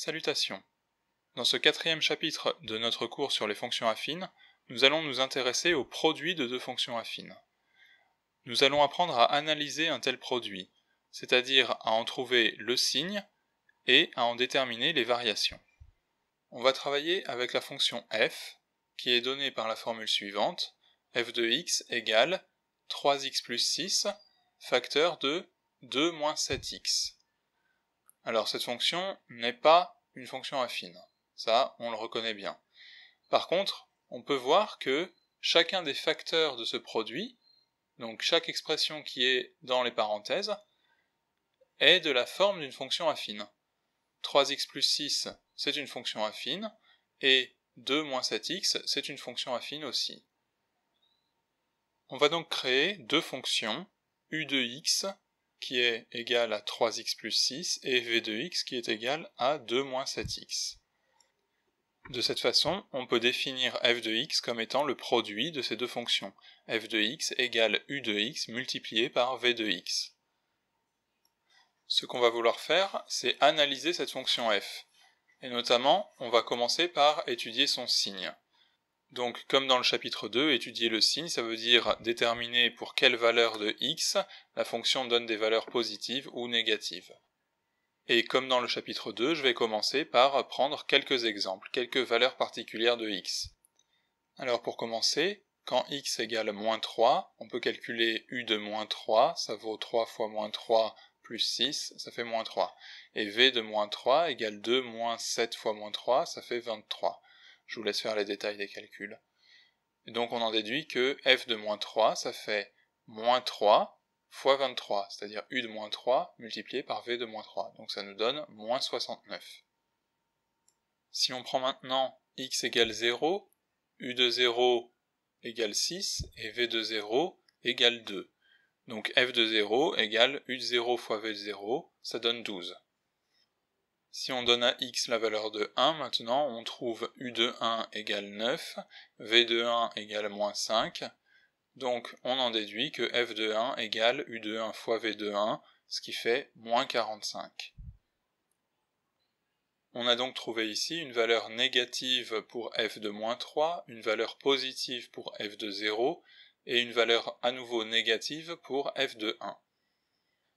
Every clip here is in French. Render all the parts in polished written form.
Salutations. Dans ce quatrième chapitre de notre cours sur les fonctions affines, nous allons nous intéresser au produit de deux fonctions affines. Nous allons apprendre à analyser un tel produit, c'est-à-dire à en trouver le signe et à en déterminer les variations. On va travailler avec la fonction f, qui est donnée par la formule suivante, f de x égale 3x plus 6, facteur de 2 moins 7x. Alors cette fonction n'est pas une fonction affine, ça on le reconnaît bien. Par contre, on peut voir que chacun des facteurs de ce produit, donc chaque expression qui est dans les parenthèses, est de la forme d'une fonction affine. 3x plus 6, c'est une fonction affine, et 2 moins 7x, c'est une fonction affine aussi. On va donc créer deux fonctions, u de x, qui est égal à 3x plus 6, et v de x qui est égal à 2 moins 7x. De cette façon, on peut définir f de x comme étant le produit de ces deux fonctions. F de x égale u de x multiplié par v de x. Ce qu'on va vouloir faire, c'est analyser cette fonction f. Et notamment, on va commencer par étudier son signe. Donc, comme dans le chapitre 2, étudier le signe, ça veut dire déterminer pour quelle valeur de x la fonction donne des valeurs positives ou négatives. Et comme dans le chapitre 2, je vais commencer par prendre quelques exemples, quelques valeurs particulières de x. Alors pour commencer, quand x égale moins 3, on peut calculer u de moins 3, ça vaut 3 fois moins 3 plus 6, ça fait moins 3. Et v de moins 3 égale 2 moins 7 fois moins 3, ça fait 23. Je vous laisse faire les détails des calculs. Et donc on en déduit que f de moins 3, ça fait moins 3 fois 23, c'est-à-dire u de moins 3 multiplié par v de moins 3. Donc ça nous donne moins 69. Si on prend maintenant x égale 0, u de 0 égale 6 et v de 0 égale 2. Donc f de 0 égale u de 0 fois v de 0, ça donne 12. Si on donne à x la valeur de 1, maintenant on trouve u de 1 égale 9, v de 1 égale moins 5, donc on en déduit que f de 1 égale u de 1 fois v de 1, ce qui fait moins 45. On a donc trouvé ici une valeur négative pour f de moins 3, une valeur positive pour f de 0, et une valeur à nouveau négative pour f de 1.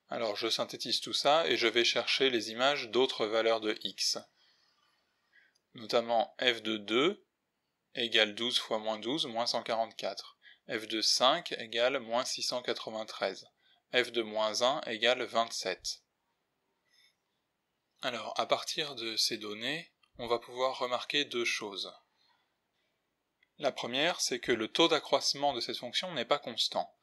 Alors je synthétise tout ça et je vais chercher les images d'autres valeurs de x. Notamment f de 2 égale 12 fois moins 12, moins 144. F de 5 égale moins 693. F de moins 1 égale 27. Alors, à partir de ces données, on va pouvoir remarquer deux choses. La première, c'est que le taux d'accroissement de cette fonction n'est pas constant.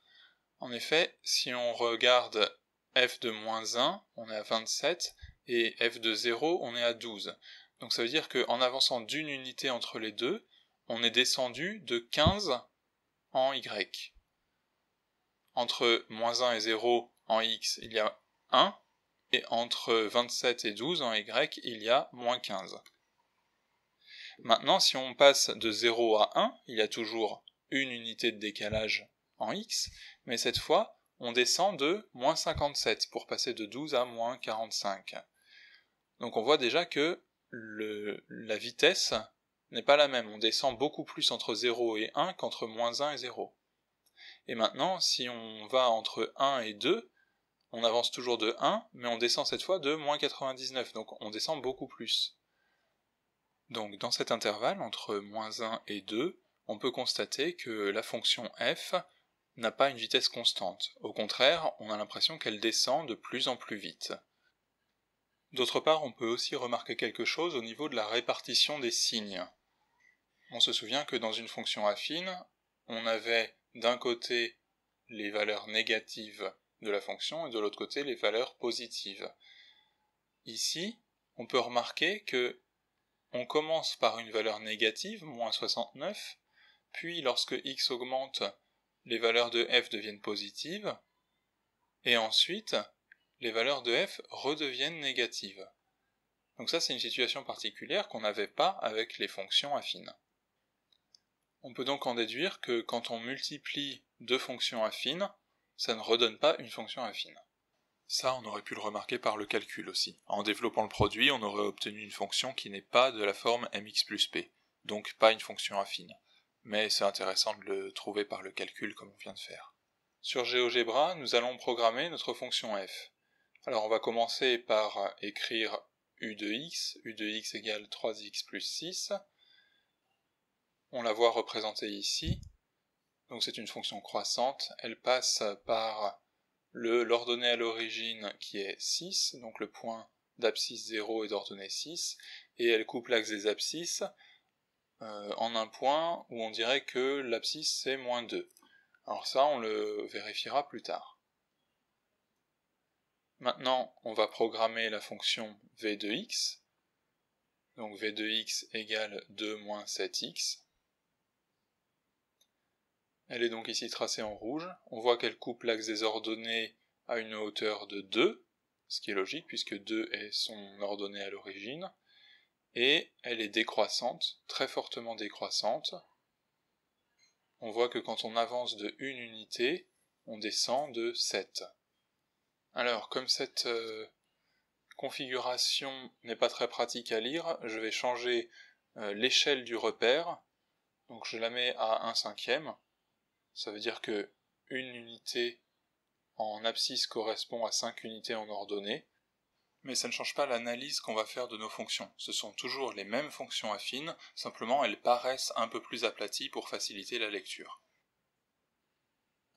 En effet, si on regarde f de moins 1, on est à 27, et f de 0, on est à 12. Donc ça veut dire qu'en avançant d'une unité entre les deux, on est descendu de 15 en y. Entre moins 1 et 0 en x, il y a 1, et entre 27 et 12 en y, il y a moins 15. Maintenant, si on passe de 0 à 1, il y a toujours une unité de décalage en x, mais cette fois, on descend de moins 57 pour passer de 12 à moins 45. Donc on voit déjà que la vitesse n'est pas la même, on descend beaucoup plus entre 0 et 1 qu'entre moins 1 et 0. Et maintenant, si on va entre 1 et 2, on avance toujours de 1, mais on descend cette fois de moins 99, donc on descend beaucoup plus. Donc dans cet intervalle, entre moins 1 et 2, on peut constater que la fonction f n'a pas une vitesse constante. Au contraire, on a l'impression qu'elle descend de plus en plus vite. D'autre part, on peut aussi remarquer quelque chose au niveau de la répartition des signes. On se souvient que dans une fonction affine, on avait d'un côté les valeurs négatives de la fonction et de l'autre côté les valeurs positives. Ici, on peut remarquer que on commence par une valeur négative, moins 69, puis lorsque x augmente, les valeurs de f deviennent positives, et ensuite, les valeurs de f redeviennent négatives. Donc ça, c'est une situation particulière qu'on n'avait pas avec les fonctions affines. On peut donc en déduire que quand on multiplie deux fonctions affines, ça ne redonne pas une fonction affine. Ça, on aurait pu le remarquer par le calcul aussi. En développant le produit, on aurait obtenu une fonction qui n'est pas de la forme mx plus p, donc pas une fonction affine. Mais c'est intéressant de le trouver par le calcul comme on vient de faire. Sur GeoGebra, nous allons programmer notre fonction f. Alors on va commencer par écrire u de x égale 3x plus 6. On la voit représentée ici. Donc c'est une fonction croissante, elle passe par l'ordonnée à l'origine qui est 6, donc le point d'abscisse 0 est d'ordonnée 6, et elle coupe l'axe des abscisses en un point où on dirait que l'abscisse c'est moins 2. Alors ça, on le vérifiera plus tard. Maintenant, on va programmer la fonction v de x, donc v de x égale 2 moins 7x. Elle est donc ici tracée en rouge. On voit qu'elle coupe l'axe des ordonnées à une hauteur de 2, ce qui est logique puisque 2 est son ordonnée à l'origine. Et elle est décroissante, très fortement décroissante. On voit que quand on avance de 1 unité, on descend de 7. Alors, comme cette configuration n'est pas très pratique à lire, je vais changer l'échelle du repère. Donc je la mets à 1/5. Ça veut dire que une unité en abscisse correspond à 5 unités en ordonnée, mais ça ne change pas l'analyse qu'on va faire de nos fonctions. Ce sont toujours les mêmes fonctions affines, simplement elles paraissent un peu plus aplaties pour faciliter la lecture.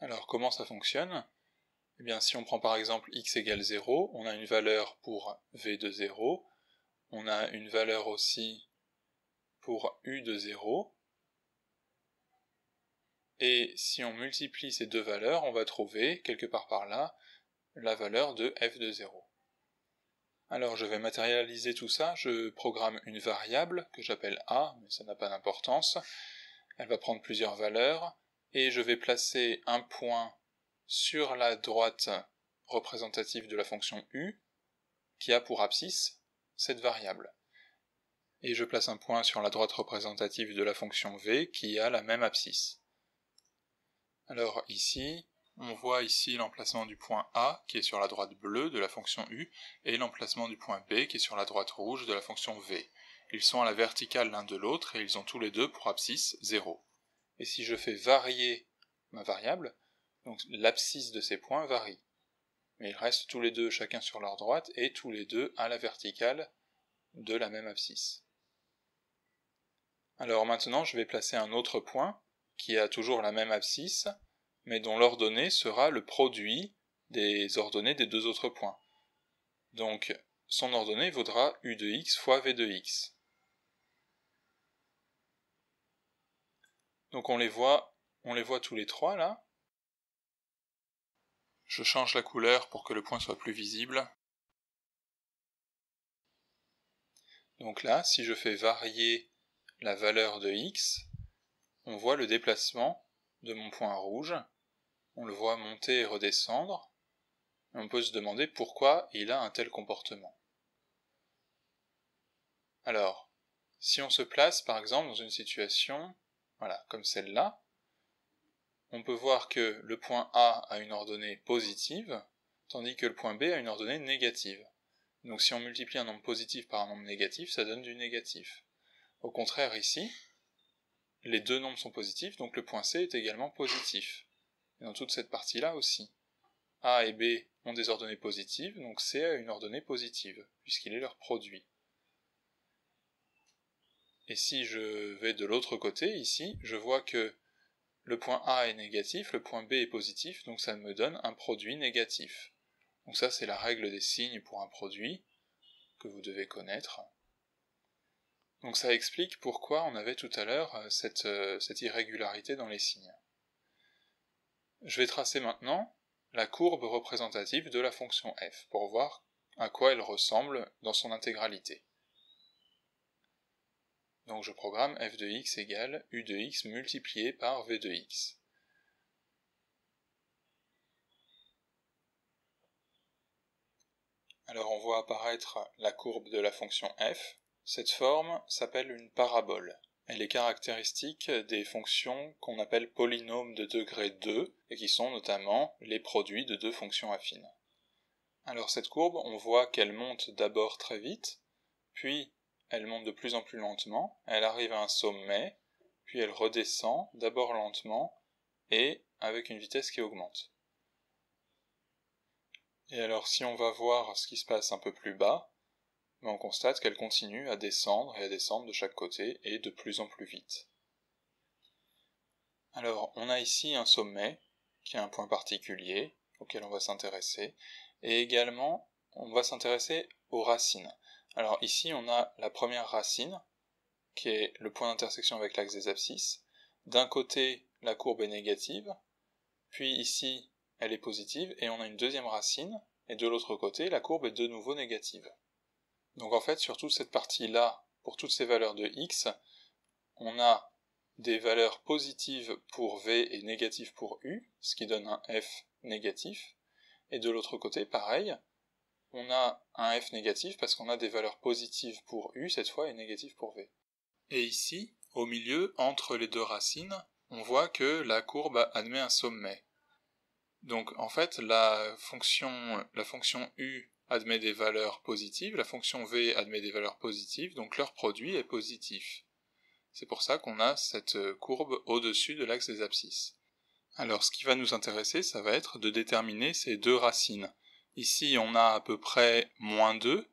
Alors comment ça fonctionne ? Eh bien si on prend par exemple x égale 0, on a une valeur pour v de 0, on a une valeur aussi pour u de 0, et si on multiplie ces deux valeurs, on va trouver, quelque part par là, la valeur de f de 0. Alors je vais matérialiser tout ça, je programme une variable que j'appelle a, mais ça n'a pas d'importance. Elle va prendre plusieurs valeurs, et je vais placer un point sur la droite représentative de la fonction u, qui a pour abscisse cette variable. Et je place un point sur la droite représentative de la fonction v, qui a la même abscisse. Alors ici, on voit ici l'emplacement du point A qui est sur la droite bleue de la fonction U et l'emplacement du point B qui est sur la droite rouge de la fonction V. Ils sont à la verticale l'un de l'autre et ils ont tous les deux pour abscisse 0. Et si je fais varier ma variable, donc l'abscisse de ces points varie. Mais ils restent tous les deux chacun sur leur droite et tous les deux à la verticale de la même abscisse. Alors maintenant je vais placer un autre point qui a toujours la même abscisse, mais dont l'ordonnée sera le produit des ordonnées des deux autres points. Donc, son ordonnée vaudra u de x fois v de x. Donc on les voit tous les trois là. Je change la couleur pour que le point soit plus visible. Donc là, si je fais varier la valeur de x, on voit le déplacement de mon point rouge. On le voit monter et redescendre. On peut se demander pourquoi il a un tel comportement. Alors, si on se place par exemple dans une situation, voilà, comme celle-là, on peut voir que le point A a une ordonnée positive, tandis que le point B a une ordonnée négative. Donc si on multiplie un nombre positif par un nombre négatif, ça donne du négatif. Au contraire ici, les deux nombres sont positifs, donc le point C est également positif. Et dans toute cette partie-là aussi. A et B ont des ordonnées positives, donc C a une ordonnée positive, puisqu'il est leur produit. Et si je vais de l'autre côté, ici, je vois que le point A est négatif, le point B est positif, donc ça me donne un produit négatif. Donc ça c'est la règle des signes pour un produit, que vous devez connaître. Donc ça explique pourquoi on avait tout à l'heure cette irrégularité dans les signes. Je vais tracer maintenant la courbe représentative de la fonction f, pour voir à quoi elle ressemble dans son intégralité. Donc je programme f de x égale u de x multiplié par v de x. Alors on voit apparaître la courbe de la fonction f. Cette forme s'appelle une parabole. Elle est caractéristique des fonctions qu'on appelle polynômes de degré 2, et qui sont notamment les produits de deux fonctions affines. Alors cette courbe, on voit qu'elle monte d'abord très vite, puis elle monte de plus en plus lentement, elle arrive à un sommet, puis elle redescend, d'abord lentement, et avec une vitesse qui augmente. Et alors si on va voir ce qui se passe un peu plus bas, on constate qu'elle continue à descendre et à descendre de chaque côté, et de plus en plus vite. Alors on a ici un sommet, qui est un point particulier, auquel on va s'intéresser, et également on va s'intéresser aux racines. Alors ici on a la première racine, qui est le point d'intersection avec l'axe des abscisses. D'un côté, la courbe est négative, puis ici, elle est positive, et on a une deuxième racine, et de l'autre côté, la courbe est de nouveau négative. Donc en fait, sur toute cette partie-là, pour toutes ces valeurs de x, on a des valeurs positives pour v et négatives pour u, ce qui donne un f négatif, et de l'autre côté, pareil, on a un f négatif parce qu'on a des valeurs positives pour u cette fois et négatives pour v. Et ici, au milieu, entre les deux racines, on voit que la courbe admet un sommet. Donc en fait, la fonction u admet des valeurs positives, la fonction v admet des valeurs positives, donc leur produit est positif. C'est pour ça qu'on a cette courbe au-dessus de l'axe des abscisses. Alors ce qui va nous intéresser, ça va être de déterminer ces deux racines. Ici, on a à peu près moins 2,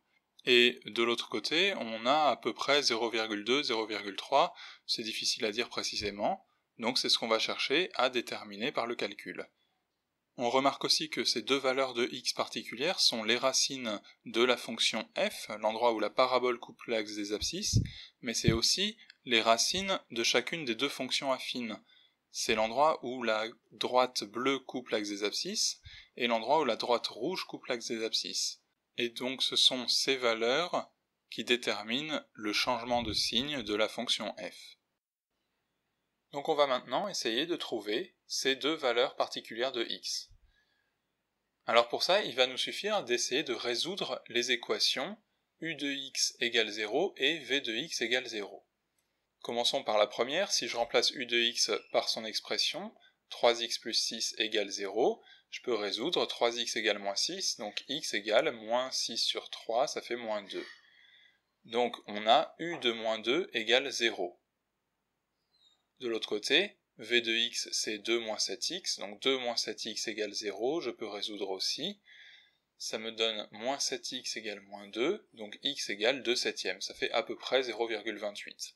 et de l'autre côté, on a à peu près 0,2, 0,3, c'est difficile à dire précisément, donc c'est ce qu'on va chercher à déterminer par le calcul. On remarque aussi que ces deux valeurs de x particulières sont les racines de la fonction f, l'endroit où la parabole coupe l'axe des abscisses, mais c'est aussi les racines de chacune des deux fonctions affines. C'est l'endroit où la droite bleue coupe l'axe des abscisses, et l'endroit où la droite rouge coupe l'axe des abscisses. Et donc ce sont ces valeurs qui déterminent le changement de signe de la fonction f. Donc on va maintenant essayer de trouver ces deux valeurs particulières de x. Alors pour ça, il va nous suffire d'essayer de résoudre les équations u de x égale 0 et v de x égale 0. Commençons par la première. Si je remplace u de x par son expression, 3x plus 6 égale 0, je peux résoudre 3x égale moins 6, donc x égale moins 6 sur 3, ça fait moins 2. Donc on a u de moins 2 égale 0. De l'autre côté, v de x c'est 2 moins 7x, donc 2 moins 7x égale 0, je peux résoudre aussi. Ça me donne moins 7x égale moins 2, donc x égale 2 septièmes, ça fait à peu près 0,28.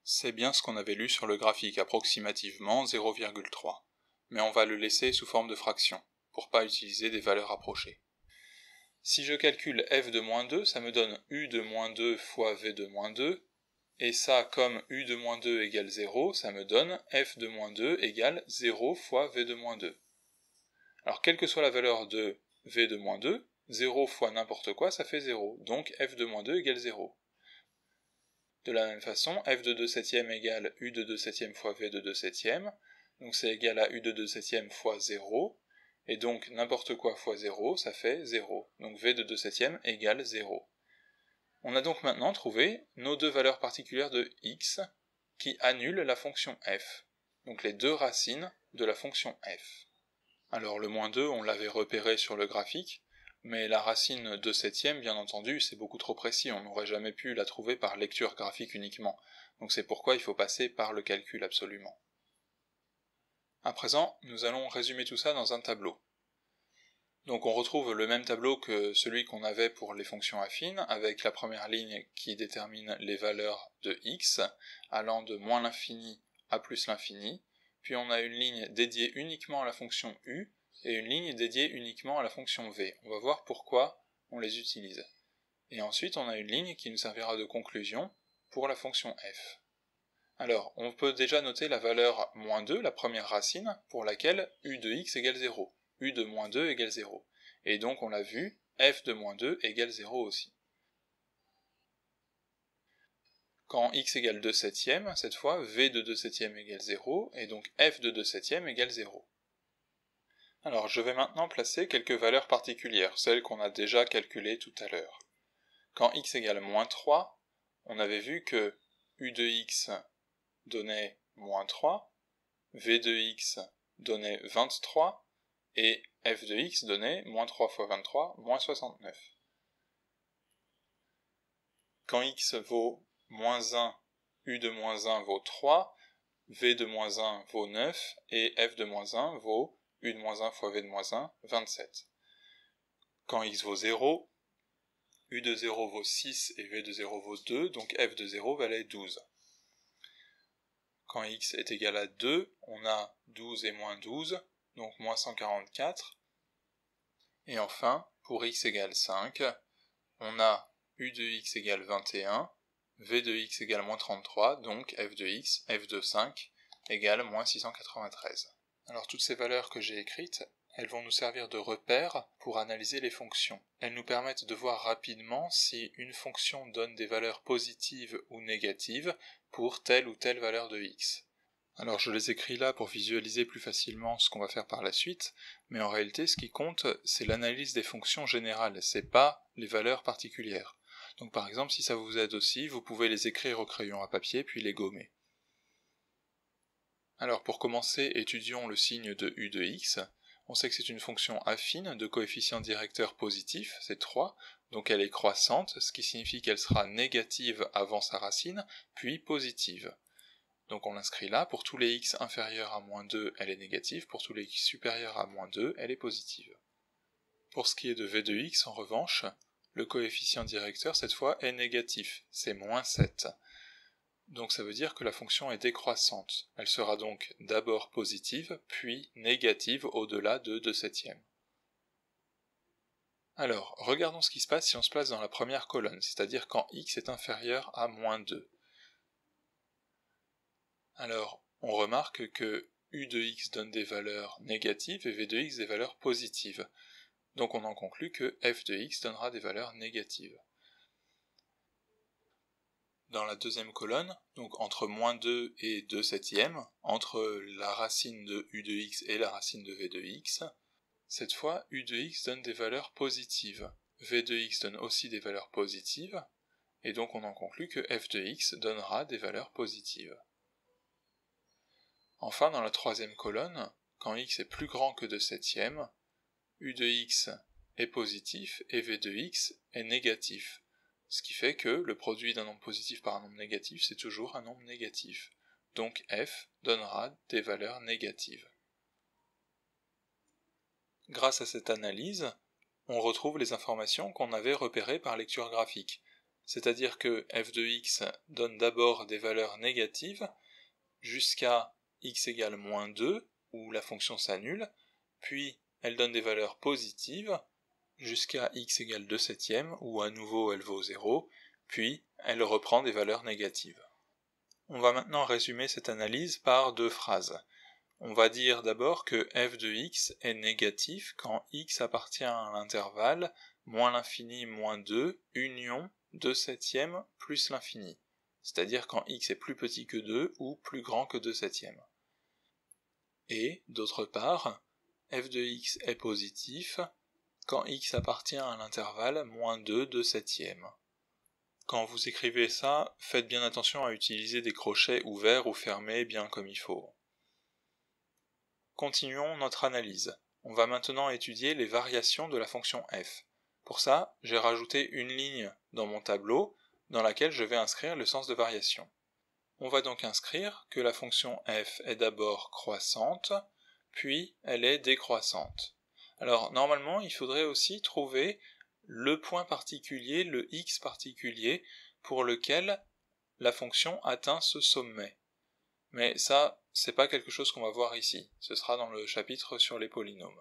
C'est bien ce qu'on avait lu sur le graphique, approximativement 0,3. Mais on va le laisser sous forme de fraction, pour pas utiliser des valeurs approchées. Si je calcule f de moins 2, ça me donne u de moins 2 fois v de moins 2, et ça, comme u de moins 2 égale 0, ça me donne f de moins 2 égale 0 fois v de moins 2. Alors, quelle que soit la valeur de v de moins 2, 0 fois n'importe quoi, ça fait 0, donc f de moins 2 égale 0. De la même façon, f de 2 septièmes égale u de 2 septièmes fois v de 2 septièmes, donc c'est égal à u de 2 septièmes fois 0, et donc n'importe quoi fois 0, ça fait 0, donc v de 2 septièmes égale 0. On a donc maintenant trouvé nos deux valeurs particulières de x qui annulent la fonction f, donc les deux racines de la fonction f. Alors le moins 2, on l'avait repéré sur le graphique, mais la racine 2 septièmes, bien entendu, c'est beaucoup trop précis, on n'aurait jamais pu la trouver par lecture graphique uniquement, donc c'est pourquoi il faut passer par le calcul absolument. À présent, nous allons résumer tout ça dans un tableau. Donc on retrouve le même tableau que celui qu'on avait pour les fonctions affines, avec la première ligne qui détermine les valeurs de x, allant de moins l'infini à plus l'infini, puis on a une ligne dédiée uniquement à la fonction u, et une ligne dédiée uniquement à la fonction v. On va voir pourquoi on les utilise. Et ensuite on a une ligne qui nous servira de conclusion pour la fonction f. Alors, on peut déjà noter la valeur moins 2, la première racine, pour laquelle u de x égale 0. u de moins 2 égale 0. Et donc, on l'a vu, f de moins 2 égale 0 aussi. Quand x égale 2 septièmes, cette fois, v de 2 septièmes égale 0, et donc f de 2 septièmes égale 0. Alors, je vais maintenant placer quelques valeurs particulières, celles qu'on a déjà calculées tout à l'heure. Quand x égale moins 3, on avait vu que u de x donnait moins 3, v de x donnait 23, et f de x donnait moins 3 fois 23, moins 69. Quand x vaut moins 1, u de moins 1 vaut 3, v de moins 1 vaut 9, et f de moins 1 vaut u de moins 1 fois v de moins 1, 27. Quand x vaut 0, u de 0 vaut 6 et v de 0 vaut 2, donc f de 0 valait 12. Quand x est égal à 2, on a 12 et moins 12, donc moins 144. Et enfin, pour x égale 5, on a u de x égale 21, v de x égale moins 33, donc f de x, f de 5, égale moins 693. Alors toutes ces valeurs que j'ai écrites, elles vont nous servir de repères pour analyser les fonctions. Elles nous permettent de voir rapidement si une fonction donne des valeurs positives ou négatives pour telle ou telle valeur de x. Alors je les écris là pour visualiser plus facilement ce qu'on va faire par la suite, mais en réalité ce qui compte c'est l'analyse des fonctions générales, c'est pas les valeurs particulières. Donc par exemple si ça vous aide aussi, vous pouvez les écrire au crayon à papier puis les gommer. Alors pour commencer, étudions le signe de u de x. On sait que c'est une fonction affine de coefficient directeur positif, c'est 3, donc elle est croissante, ce qui signifie qu'elle sera négative avant sa racine, puis positive. Donc on l'inscrit là, pour tous les x inférieurs à moins 2, elle est négative, pour tous les x supérieurs à moins 2, elle est positive. Pour ce qui est de v de x, en revanche, le coefficient directeur cette fois est négatif, c'est moins 7. Donc ça veut dire que la fonction est décroissante. Elle sera donc d'abord positive, puis négative au-delà de 2/7. Alors, regardons ce qui se passe si on se place dans la première colonne, c'est-à-dire quand x est inférieur à moins 2. Alors, on remarque que u de x donne des valeurs négatives et v de x des valeurs positives. Donc on en conclut que f de x donnera des valeurs négatives. Dans la deuxième colonne, donc entre moins 2 et 2/7, entre la racine de u de x et la racine de v de x, cette fois u de x donne des valeurs positives, v de x donne aussi des valeurs positives, et donc on en conclut que f de x donnera des valeurs positives. Enfin, dans la troisième colonne, quand x est plus grand que 2/7, u de x est positif et v de x est négatif. Ce qui fait que le produit d'un nombre positif par un nombre négatif, c'est toujours un nombre négatif. Donc f donnera des valeurs négatives. Grâce à cette analyse, on retrouve les informations qu'on avait repérées par lecture graphique. C'est-à-dire que f de x donne d'abord des valeurs négatives jusqu'à x égale moins 2, où la fonction s'annule, puis elle donne des valeurs positives jusqu'à x égale 2/7, où à nouveau elle vaut 0, puis elle reprend des valeurs négatives. On va maintenant résumer cette analyse par deux phrases. On va dire d'abord que f de x est négatif quand x appartient à l'intervalle moins l'infini moins 2, union 2/7 plus l'infini, c'est-à-dire quand x est plus petit que 2 ou plus grand que 2/7. Et, d'autre part, f de x est positif quand x appartient à l'intervalle moins 2, 2/7. Quand vous écrivez ça, faites bien attention à utiliser des crochets ouverts ou fermés bien comme il faut. Continuons notre analyse. On va maintenant étudier les variations de la fonction f. Pour ça, j'ai rajouté une ligne dans mon tableau dans laquelle je vais inscrire le sens de variation. On va donc inscrire que la fonction f est d'abord croissante, puis elle est décroissante. Alors normalement, il faudrait aussi trouver le point particulier, le x particulier, pour lequel la fonction atteint ce sommet. Mais ça, c'est pas quelque chose qu'on va voir ici, ce sera dans le chapitre sur les polynômes.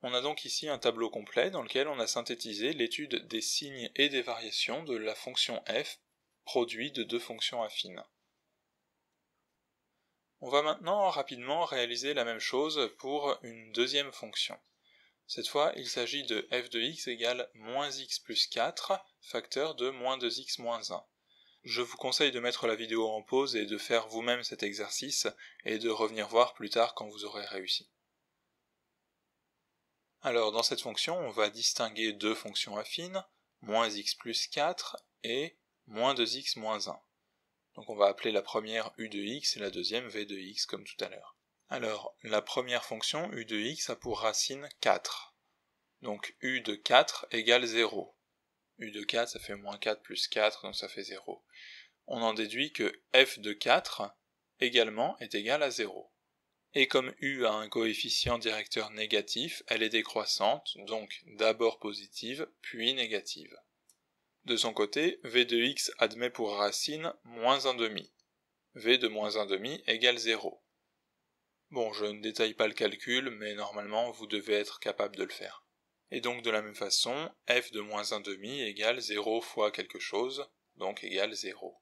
On a donc ici un tableau complet dans lequel on a synthétisé l'étude des signes et des variations de la fonction f, produit de deux fonctions affines. On va maintenant rapidement réaliser la même chose pour une deuxième fonction. Cette fois, il s'agit de f de x égale moins x plus 4, facteur de moins 2x moins 1. Je vous conseille de mettre la vidéo en pause et de faire vous-même cet exercice, et de revenir voir plus tard quand vous aurez réussi. Alors, dans cette fonction, on va distinguer deux fonctions affines, moins x plus 4 et moins 2x moins 1. Donc on va appeler la première u de x et la deuxième v de x comme tout à l'heure. Alors, la première fonction, u de x, a pour racine 4. Donc u de 4 égale 0. U de 4, ça fait moins 4 plus 4, donc ça fait 0. On en déduit que f de 4 également est égal à 0. Et comme u a un coefficient directeur négatif, elle est décroissante, donc d'abord positive, puis négative. De son côté, v de x admet pour racine moins 1/2. v de moins 1/2 égale 0. Bon, je ne détaille pas le calcul, mais normalement vous devez être capable de le faire. Et donc de la même façon, f de moins 1/2 égale 0 fois quelque chose, donc égale 0.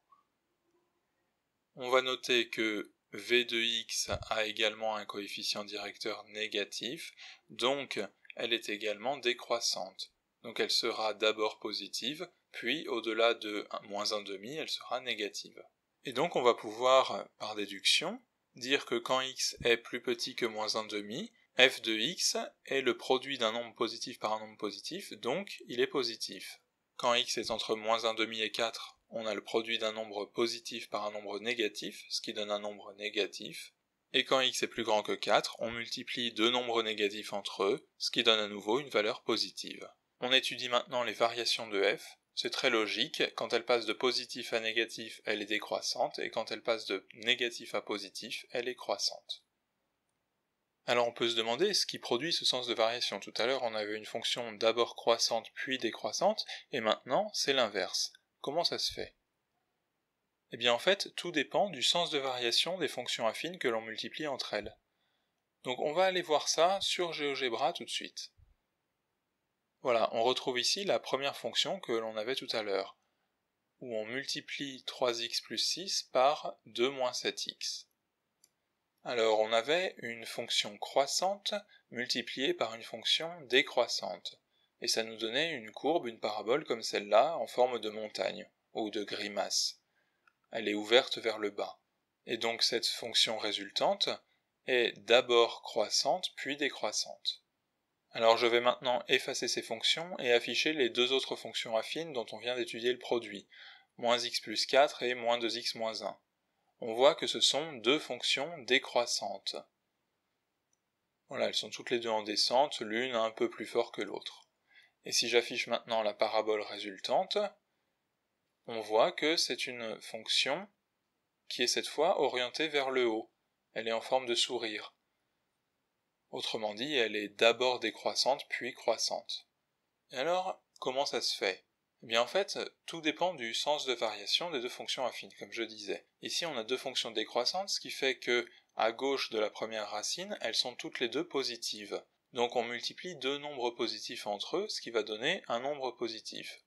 On va noter que v de x a également un coefficient directeur négatif, donc elle est également décroissante. Donc elle sera d'abord positive, puis au-delà de moins 1/2, elle sera négative. Et donc on va pouvoir, par déduction, dire que quand x est plus petit que moins 1/2, f de x est le produit d'un nombre positif par un nombre positif, donc il est positif. Quand x est entre moins 1/2 et 4, on a le produit d'un nombre positif par un nombre négatif, ce qui donne un nombre négatif. Et quand x est plus grand que 4, on multiplie deux nombres négatifs entre eux, ce qui donne à nouveau une valeur positive. On étudie maintenant les variations de f. C'est très logique, quand elle passe de positif à négatif, elle est décroissante, et quand elle passe de négatif à positif, elle est croissante. Alors on peut se demander ce qui produit ce sens de variation. Tout à l'heure on avait une fonction d'abord croissante puis décroissante, et maintenant c'est l'inverse. Comment ça se fait? Eh bien en fait, tout dépend du sens de variation des fonctions affines que l'on multiplie entre elles. Donc on va aller voir ça sur GeoGebra tout de suite. Voilà, on retrouve ici la première fonction que l'on avait tout à l'heure, où on multiplie 3x plus 6 par 2 moins 7x. Alors on avait une fonction croissante multipliée par une fonction décroissante, et ça nous donnait une courbe, une parabole comme celle-là, en forme de montagne, ou de grimace. Elle est ouverte vers le bas. Et donc cette fonction résultante est d'abord croissante, puis décroissante. Alors je vais maintenant effacer ces fonctions et afficher les deux autres fonctions affines dont on vient d'étudier le produit, moins x plus 4 et moins 2x moins 1. On voit que ce sont deux fonctions décroissantes. Voilà, elles sont toutes les deux en descente, l'une un peu plus fort que l'autre. Et si j'affiche maintenant la parabole résultante, on voit que c'est une fonction qui est cette fois orientée vers le haut. Elle est en forme de sourire. Autrement dit, elle est d'abord décroissante puis croissante. Et alors, comment ça se fait? Eh bien en fait, tout dépend du sens de variation des deux fonctions affines, comme je disais. Ici on a deux fonctions décroissantes, ce qui fait que, à gauche de la première racine, elles sont toutes les deux positives. Donc on multiplie deux nombres positifs entre eux, ce qui va donner un nombre positif.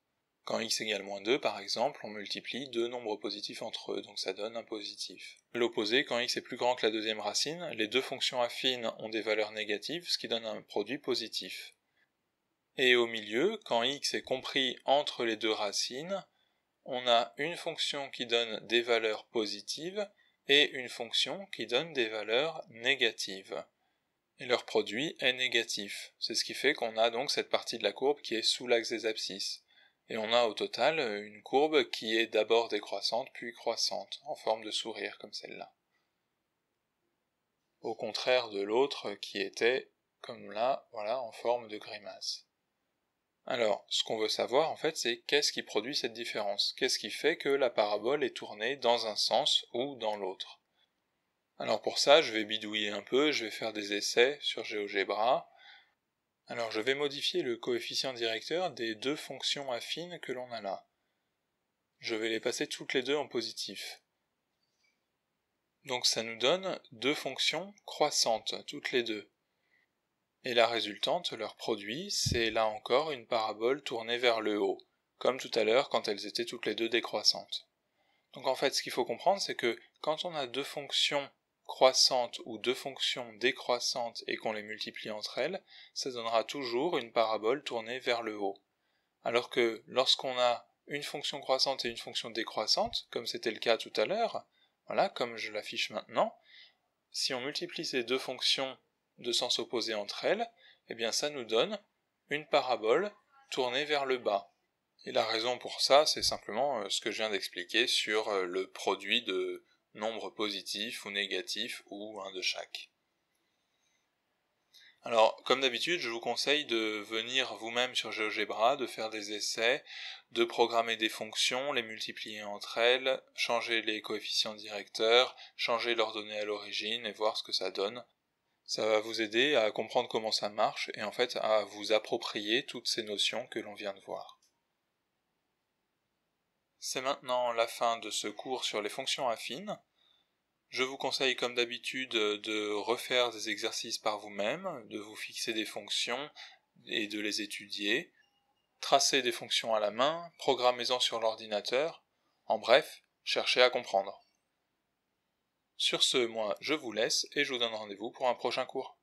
Quand x égale moins 2, par exemple, on multiplie deux nombres positifs entre eux, donc ça donne un positif. L'opposé, quand x est plus grand que la deuxième racine, les deux fonctions affines ont des valeurs négatives, ce qui donne un produit positif. Et au milieu, quand x est compris entre les deux racines, on a une fonction qui donne des valeurs positives et une fonction qui donne des valeurs négatives. Et leur produit est négatif. C'est ce qui fait qu'on a donc cette partie de la courbe qui est sous l'axe des abscisses. Et on a au total une courbe qui est d'abord décroissante puis croissante, en forme de sourire comme celle-là. Au contraire de l'autre qui était, comme là, voilà, en forme de grimace. Alors, ce qu'on veut savoir, en fait, c'est qu'est-ce qui produit cette différence? Qu'est-ce qui fait que la parabole est tournée dans un sens ou dans l'autre? Alors pour ça, je vais bidouiller un peu, je vais faire des essais sur GeoGebra. Alors je vais modifier le coefficient directeur des deux fonctions affines que l'on a là. Je vais les passer toutes les deux en positif. Donc ça nous donne deux fonctions croissantes, toutes les deux. Et la résultante, leur produit, c'est là encore une parabole tournée vers le haut, comme tout à l'heure quand elles étaient toutes les deux décroissantes. Donc en fait, ce qu'il faut comprendre, c'est que quand on a deux fonctions croissantes ou deux fonctions décroissantes et qu'on les multiplie entre elles, ça donnera toujours une parabole tournée vers le haut. Alors que lorsqu'on a une fonction croissante et une fonction décroissante, comme c'était le cas tout à l'heure, voilà, comme je l'affiche maintenant, si on multiplie ces deux fonctions de sens opposé entre elles, eh bien ça nous donne une parabole tournée vers le bas. Et la raison pour ça, c'est simplement ce que je viens d'expliquer sur le produit de nombres positifs ou négatifs ou un de chaque. Alors, comme d'habitude, je vous conseille de venir vous-même sur GeoGebra, de faire des essais, de programmer des fonctions, les multiplier entre elles, changer les coefficients directeurs, changer leurs données à l'origine et voir ce que ça donne. Ça va vous aider à comprendre comment ça marche et en fait à vous approprier toutes ces notions que l'on vient de voir. C'est maintenant la fin de ce cours sur les fonctions affines. Je vous conseille comme d'habitude de refaire des exercices par vous-même, de vous fixer des fonctions et de les étudier, tracer des fonctions à la main, programmez-en sur l'ordinateur, en bref, cherchez à comprendre. Sur ce, moi je vous laisse et je vous donne rendez-vous pour un prochain cours.